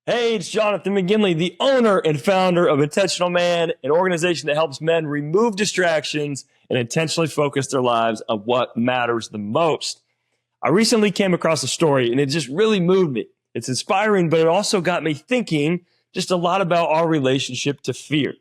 Hey, it's Jonathan McGinley, the owner and founder of Intentional Man, an organization that helps men remove distractions and intentionally focus their lives on what matters the most. I recently came across a story and it just really moved me. It's inspiring, but it also got me thinking just a lot about our relationship to fear.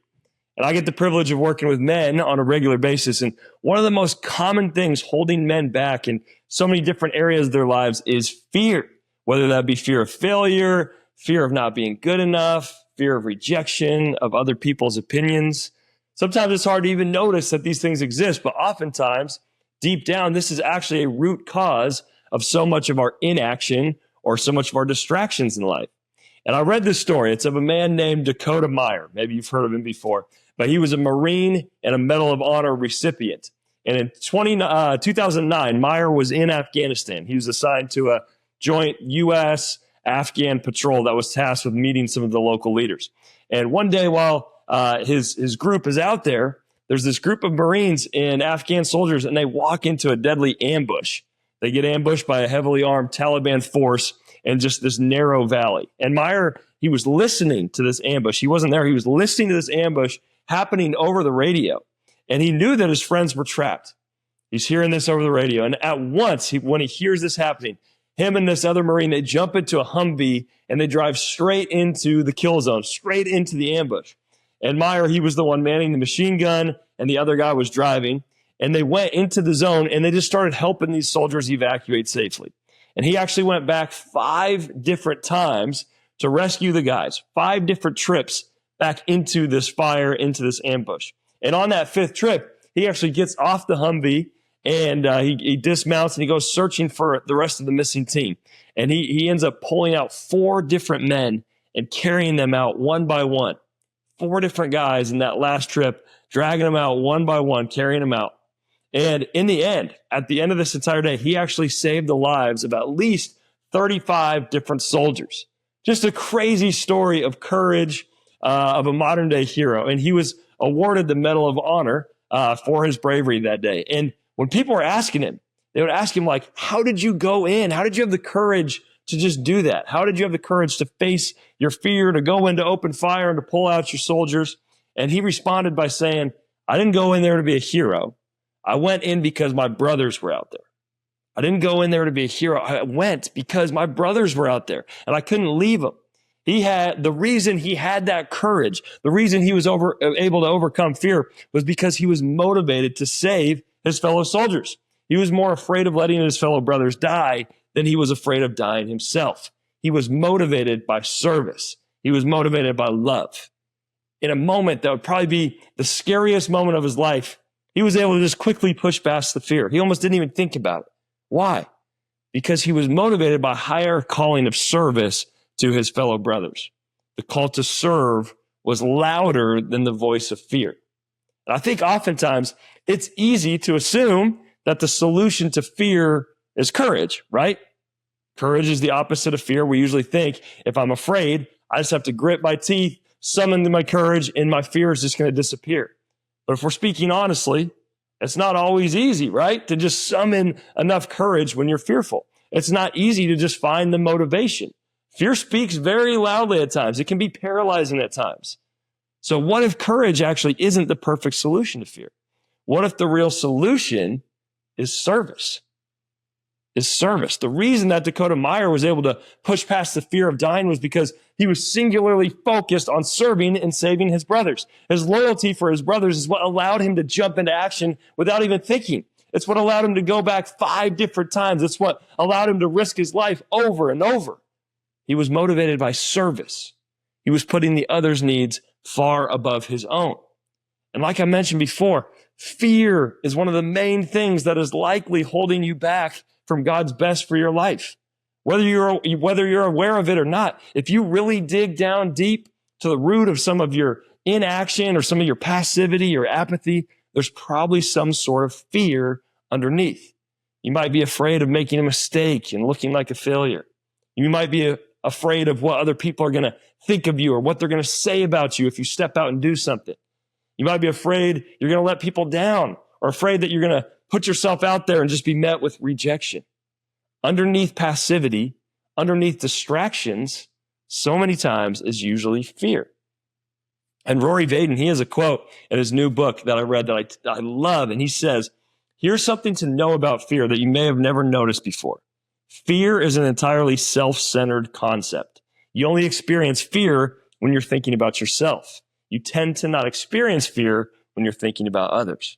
And I get the privilege of working with men on a regular basis. And one of the most common things holding men back in so many different areas of their lives is fear, whether that be fear of failure, fear of not being good enough, fear of rejection of other people's opinions. Sometimes it's hard to even notice that these things exist, but oftentimes, deep down, this is actually a root cause of so much of our inaction or so much of our distractions in life. And I read this story. It's of a man named Dakota Meyer. Maybe you've heard of him before, but he was a Marine and a Medal of Honor recipient. And in 2009, Meyer was in Afghanistan. He was assigned to a joint U.S. Afghan patrol that was tasked with meeting some of the local leaders. And one day while his group is out there, there's this group of Marines and Afghan soldiers, and they walk into a deadly ambush. They get ambushed by a heavily armed Taliban force in just this narrow valley. And Meyer, he was listening to this ambush. He wasn't there. He was listening to this ambush happening over the radio. And he knew that his friends were trapped. He's hearing this over the radio. And at once, when he hears this happening, him and this other Marine, they jump into a Humvee and they drive straight into the kill zone, straight into the ambush. And Meyer, he was the one manning the machine gun, and the other guy was driving. And they went into the zone and they just started helping these soldiers evacuate safely. And he actually went back 5 different times to rescue the guys, 5 different trips back into this fire, into this ambush. And on that 5th trip, he actually gets off the Humvee and he dismounts and he goes searching for the rest of the missing team. And he ends up pulling out 4 different men and carrying them out one by one. 4 different guys in that last trip, dragging them out one by one, carrying them out. And in the end, at the end of this entire day, he actually saved the lives of at least 35 different soldiers. Just a crazy story of courage of a modern day hero. And he was awarded the Medal of Honor for his bravery that day. And when people were asking him, they would ask him, like, how did you go in? How did you have the courage to just do that? How did you have the courage to face your fear, to go into open fire and to pull out your soldiers? And he responded by saying, I didn't go in there to be a hero. I went in because my brothers were out there. I didn't go in there to be a hero. I went because my brothers were out there and I couldn't leave them. The reason he had that courage, the reason he was able to overcome fear was because he was motivated to save his fellow soldiers. He was more afraid of letting his fellow brothers die than he was afraid of dying himself. He was motivated by service. He was motivated by love. In a moment that would probably be the scariest moment of his life, he was able to just quickly push past the fear. He almost didn't even think about it. Why? Because he was motivated by a higher calling of service to his fellow brothers. The call to serve was louder than the voice of fear. And I think oftentimes it's easy to assume that the solution to fear is courage, right? Courage is the opposite of fear. We usually think if I'm afraid, I just have to grit my teeth, summon my courage, and my fear is just going to disappear. But if we're speaking honestly, it's not always easy, right? To just summon enough courage when you're fearful. It's not easy to just find the motivation. Fear speaks very loudly at times. It can be paralyzing at times. So what if courage actually isn't the perfect solution to fear? What if the real solution is service? Is service. The reason that Dakota Meyer was able to push past the fear of dying was because he was singularly focused on serving and saving his brothers. His loyalty for his brothers is what allowed him to jump into action without even thinking. It's what allowed him to go back 5 different times. It's what allowed him to risk his life over and over. He was motivated by service. He was putting the other's needs far above his own. And like I mentioned before, fear is one of the main things that is likely holding you back from God's best for your life. Whether you're aware of it or not, if you really dig down deep to the root of some of your inaction or some of your passivity or apathy, there's probably some sort of fear underneath. You might be afraid of making a mistake and looking like a failure. You might be afraid of what other people are going to think of you or what they're going to say about you if you step out and do something. You might be afraid you're going to let people down or afraid that you're going to put yourself out there and just be met with rejection. Underneath passivity, underneath distractions, so many times is usually fear. And Rory Vaden, he has a quote in his new book that I read that I love. And he says, here's something to know about fear that you may have never noticed before. Fear is an entirely self-centered concept. You only experience fear when you're thinking about yourself. You tend to not experience fear when you're thinking about others.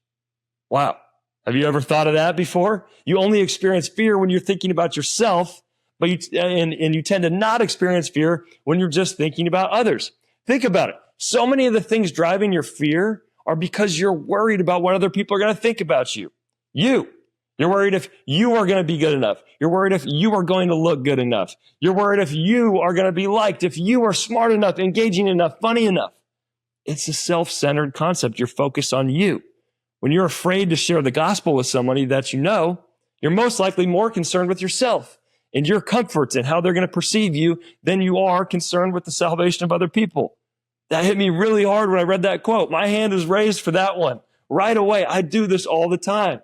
Wow. Have you ever thought of that before? You only experience fear when you're thinking about yourself, but you tend to not experience fear when you're just thinking about others. Think about it. So many of the things driving your fear are because you're worried about what other people are going to think about you. You're worried if you are going to be good enough. You're worried if you are going to look good enough. You're worried if you are going to be liked, if you are smart enough, engaging enough, funny enough. It's a self-centered concept. You're focused on you. When you're afraid to share the gospel with somebody that you know, you're most likely more concerned with yourself and your comforts and how they're going to perceive you than you are concerned with the salvation of other people. That hit me really hard when I read that quote. My hand is raised for that one right away. I do this all the time.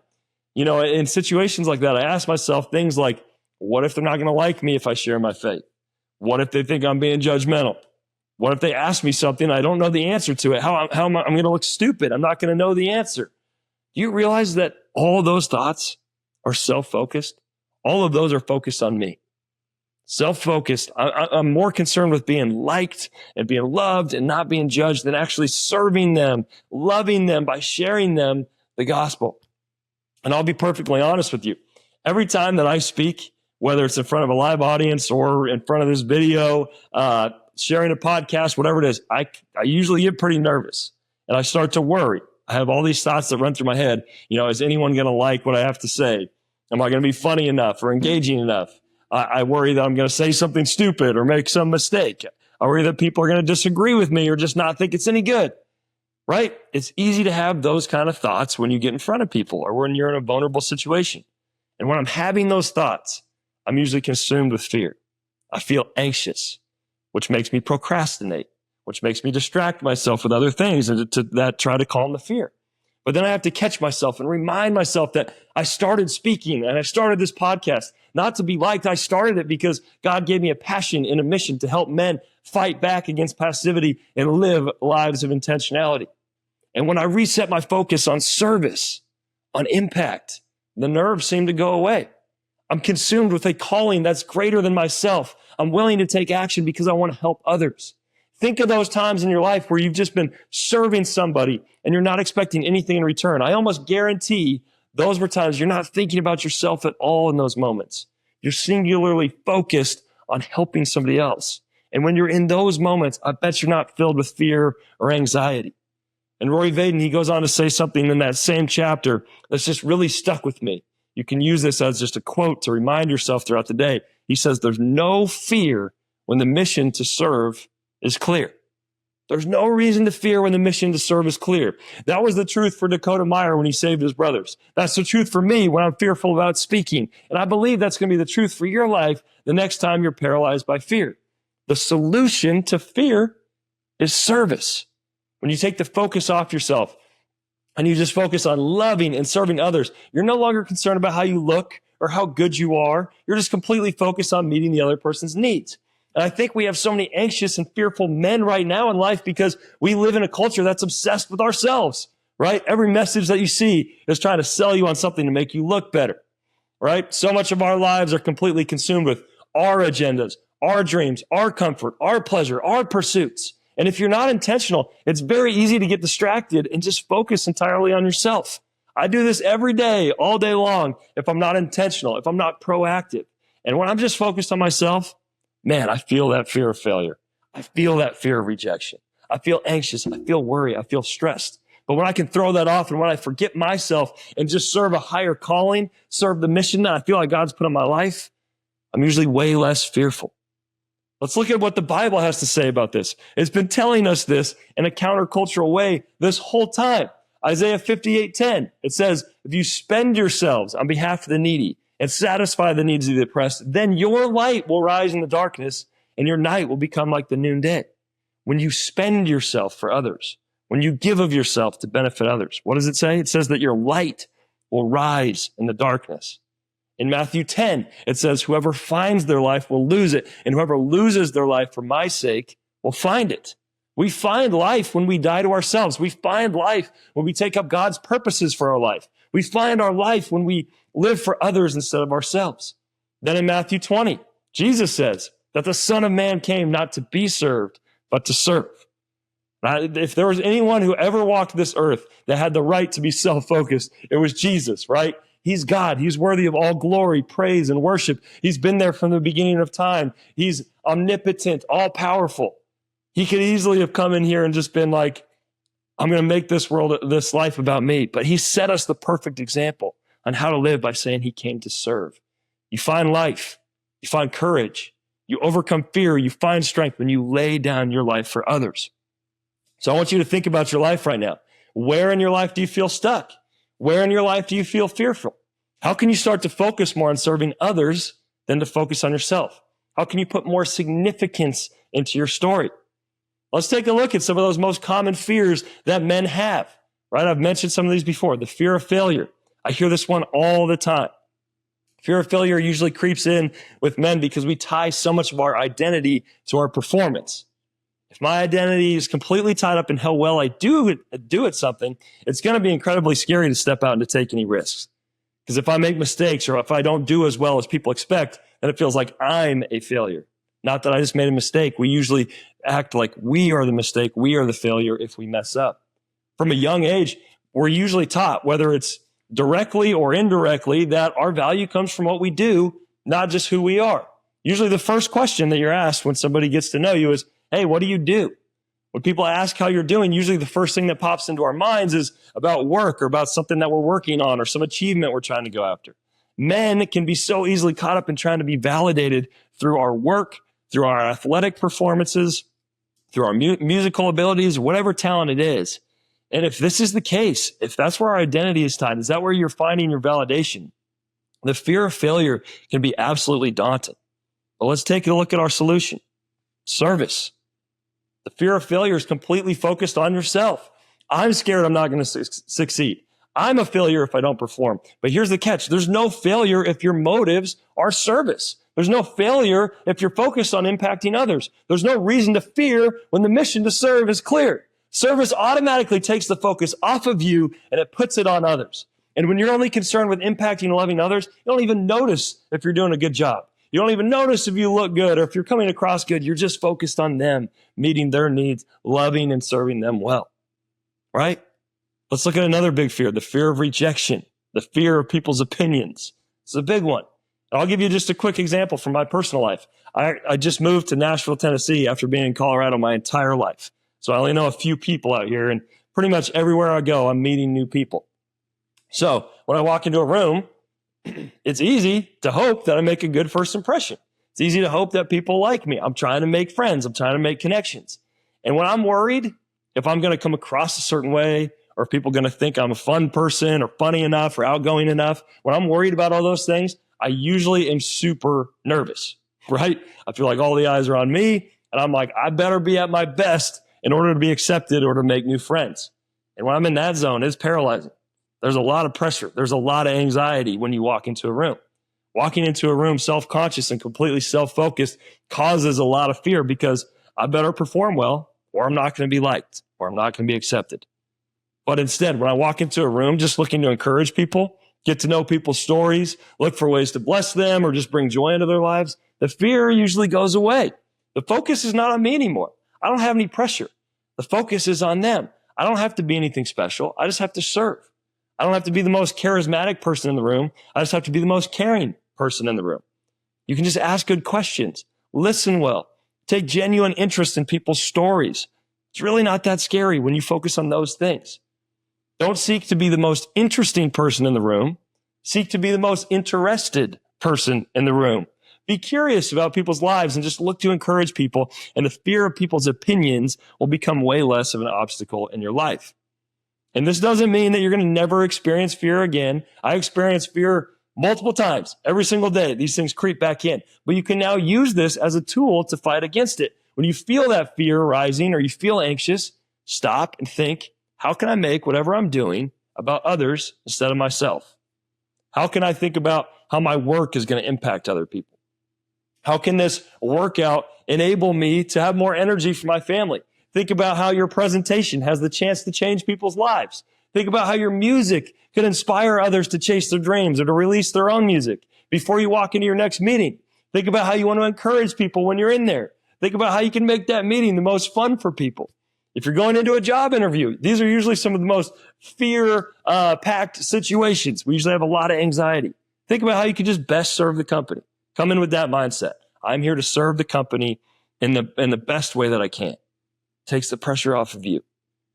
You know, in situations like that, I ask myself things like, what if they're not going to like me if I share my faith? What if they think I'm being judgmental? What if they ask me something I don't know the answer to it? How am I going to look stupid? I'm not going to know the answer. Do you realize that all those thoughts are self-focused? All of those are focused on me. Self-focused. I'm more concerned with being liked and being loved and not being judged than actually serving them, loving them by sharing them the gospel. And I'll be perfectly honest with you. Every time that I speak, whether it's in front of a live audience or in front of this video, sharing a podcast, whatever it is, I usually get pretty nervous and I start to worry. I have all these thoughts that run through my head. You know, is anyone going to like what I have to say? Am I going to be funny enough or engaging enough? I worry that I'm going to say something stupid or make some mistake. I worry that people are going to disagree with me or just not think it's any good, right? It's easy to have those kind of thoughts when you get in front of people or when you're in a vulnerable situation. And when I'm having those thoughts, I'm usually consumed with fear. I feel anxious, which makes me procrastinate, which makes me distract myself with other things that try to calm the fear. But then I have to catch myself and remind myself that I started speaking and I started this podcast not to be liked. I started it because God gave me a passion and a mission to help men fight back against passivity and live lives of intentionality. And when I reset my focus on service, on impact, the nerves seem to go away. I'm consumed with a calling that's greater than myself. I'm willing to take action because I want to help others. Think of those times in your life where you've just been serving somebody and you're not expecting anything in return. I almost guarantee those were times you're not thinking about yourself at all in those moments. You're singularly focused on helping somebody else. And when you're in those moments, I bet you're not filled with fear or anxiety. And Rory Vaden, he goes on to say something in that same chapter that's just really stuck with me. You can use this as just a quote to remind yourself throughout the day. He says, there's no fear when the mission to serve is clear. There's no reason to fear when the mission to serve is clear. That was the truth for Dakota Meyer when he saved his brothers. That's the truth for me when I'm fearful about speaking. And I believe that's going to be the truth for your life the next time you're paralyzed by fear. The solution to fear is service. When you take the focus off yourself and you just focus on loving and serving others, you're no longer concerned about how you look or how good you are. You're just completely focused on meeting the other person's needs. And I think we have so many anxious and fearful men right now in life because we live in a culture that's obsessed with ourselves, right? Every message that you see is trying to sell you on something to make you look better, right? So much of our lives are completely consumed with our agendas, our dreams, our comfort, our pleasure, our pursuits. And if you're not intentional, it's very easy to get distracted and just focus entirely on yourself. I do this every day, all day long, if I'm not intentional, if I'm not proactive. And when I'm just focused on myself, man, I feel that fear of failure. I feel that fear of rejection. I feel anxious. I feel worried. I feel stressed. But when I can throw that off and when I forget myself and just serve a higher calling, serve the mission that I feel like God's put on my life, I'm usually way less fearful. Let's look at what the Bible has to say about this. It's been telling us this in a countercultural way this whole time. Isaiah 58:10, it says, if you spend yourselves on behalf of the needy and satisfy the needs of the oppressed, then your light will rise in the darkness and your night will become like the noonday. When you spend yourself for others, when you give of yourself to benefit others, what does it say? It says that your light will rise in the darkness In Matthew 10, it says, whoever finds their life will lose it, and whoever loses their life for my sake will find it. We find life when we die to ourselves. We find life when we take up God's purposes for our life. We find our life when we live for others instead of ourselves. Then in Matthew 20, Jesus says that the Son of Man came not to be served, but to serve. Now, if there was anyone who ever walked this earth that had the right to be self-focused, it was Jesus, right? He's God. He's worthy of all glory, praise, and worship. He's been there from the beginning of time. He's omnipotent, all-powerful. He could easily have come in here and just been like, I'm going to make this world, this life about me. But he set us the perfect example on how to live by saying he came to serve. You find life. You find courage. You overcome fear. You find strength when you lay down your life for others. So I want you to think about your life right now. Where in your life do you feel stuck? Where in your life do you feel fearful? How can you start to focus more on serving others than to focus on yourself? How can you put more significance into your story? Let's take a look at some of those most common fears that men have, right? I've mentioned some of these before. The fear of failure. I hear this one all the time. Fear of failure usually creeps in with men because we tie so much of our identity to our performance. If my identity is completely tied up in how well I do at something, it's going to be incredibly scary to step out and to take any risks. Because if I make mistakes or if I don't do as well as people expect, then it feels like I'm a failure. Not that I just made a mistake. We usually act like we are the mistake. We are the failure if we mess up. From a young age, we're usually taught, whether it's directly or indirectly, that our value comes from what we do, not just who we are. Usually the first question that you're asked when somebody gets to know you is, hey, what do you do? When people ask how you're doing, usually the first thing that pops into our minds is about work or about something that we're working on or some achievement we're trying to go after. Men can be so easily caught up in trying to be validated through our work, through our athletic performances, through our musical abilities, whatever talent it is. And if this is the case, if that's where our identity is tied, is that where you're finding your validation? The fear of failure can be absolutely daunting. But let's take a look at our solution. Service. The fear of failure is completely focused on yourself. I'm scared I'm not going to succeed. I'm a failure if I don't perform. But here's the catch. There's no failure if your motives are service. There's no failure if you're focused on impacting others. There's no reason to fear when the mission to serve is clear. Service automatically takes the focus off of you and it puts it on others. And when you're only concerned with impacting and loving others, you don't even notice if you're doing a good job. You don't even notice if you look good or if you're coming across good. You're just focused on them, meeting their needs, loving and serving them well, right? Let's look at another big fear, the fear of rejection, the fear of people's opinions. It's a big one. I'll give you just a quick example from my personal life. I just moved to Nashville, Tennessee after being in Colorado my entire life. So I only know a few people out here, and pretty much everywhere I go, I'm meeting new people. So when I walk into a room, it's easy to hope that I make a good first impression. It's easy to hope that people like me. I'm trying to make friends. I'm trying to make connections. And when I'm worried if I'm going to come across a certain way, or if people are going to think I'm a fun person or funny enough or outgoing enough, when I'm worried about all those things, I usually am super nervous, right? I feel like all the eyes are on me, and I'm like, I better be at my best in order to be accepted or to make new friends. And when I'm in that zone, it's paralyzing. There's a lot of pressure. There's a lot of anxiety when you walk into a room. Walking into a room self-conscious and completely self-focused causes a lot of fear because I better perform well or I'm not going to be liked or I'm not going to be accepted. But instead, when I walk into a room just looking to encourage people, get to know people's stories, look for ways to bless them or just bring joy into their lives, the fear usually goes away. The focus is not on me anymore. I don't have any pressure. The focus is on them. I don't have to be anything special. I just have to serve. I don't have to be the most charismatic person in the room. I just have to be the most caring person in the room. You can just ask good questions, listen well, take genuine interest in people's stories. It's really not that scary when you focus on those things. Don't seek to be the most interesting person in the room. Seek to be the most interested person in the room. Be curious about people's lives and just look to encourage people, and the fear of people's opinions will become way less of an obstacle in your life. And this doesn't mean that you're going to never experience fear again. I experienced fear multiple times every single day. These things creep back in, but you can now use this as a tool to fight against it. When you feel that fear rising or you feel anxious, stop and think, how can I make whatever I'm doing about others instead of myself? How can I think about how my work is going to impact other people? How can this workout enable me to have more energy for my family? Think about how your presentation has the chance to change people's lives. Think about how your music could inspire others to chase their dreams or to release their own music before you walk into your next meeting. Think about how you want to encourage people when you're in there. Think about how you can make that meeting the most fun for people. If you're going into a job interview, these are usually some of the most fear-packed situations. We usually have a lot of anxiety. Think about how you can just best serve the company. Come in with that mindset. I'm here to serve the company in the best way that I can. Takes the pressure off of you.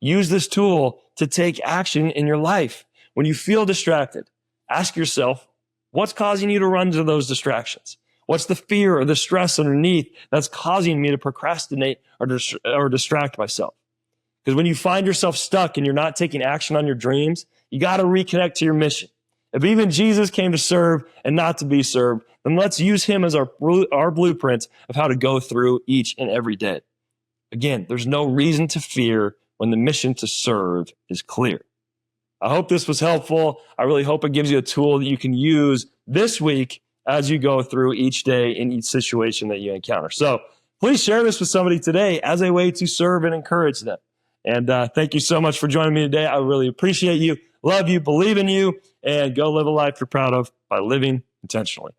Use this tool to take action in your life. When you feel distracted, ask yourself, what's causing you to run to those distractions? What's the fear or the stress underneath that's causing me to procrastinate or distract myself? Because when you find yourself stuck and you're not taking action on your dreams, you got to reconnect to your mission. If even Jesus came to serve and not to be served, then let's use him as our blueprint of how to go through each and every day. Again, there's no reason to fear when the mission to serve is clear. I hope this was helpful. I really hope it gives you a tool that you can use this week as you go through each day in each situation that you encounter. So please share this with somebody today as a way to serve and encourage them. And thank you so much for joining me today. I really appreciate you, love you, believe in you, and go live a life you're proud of by living intentionally.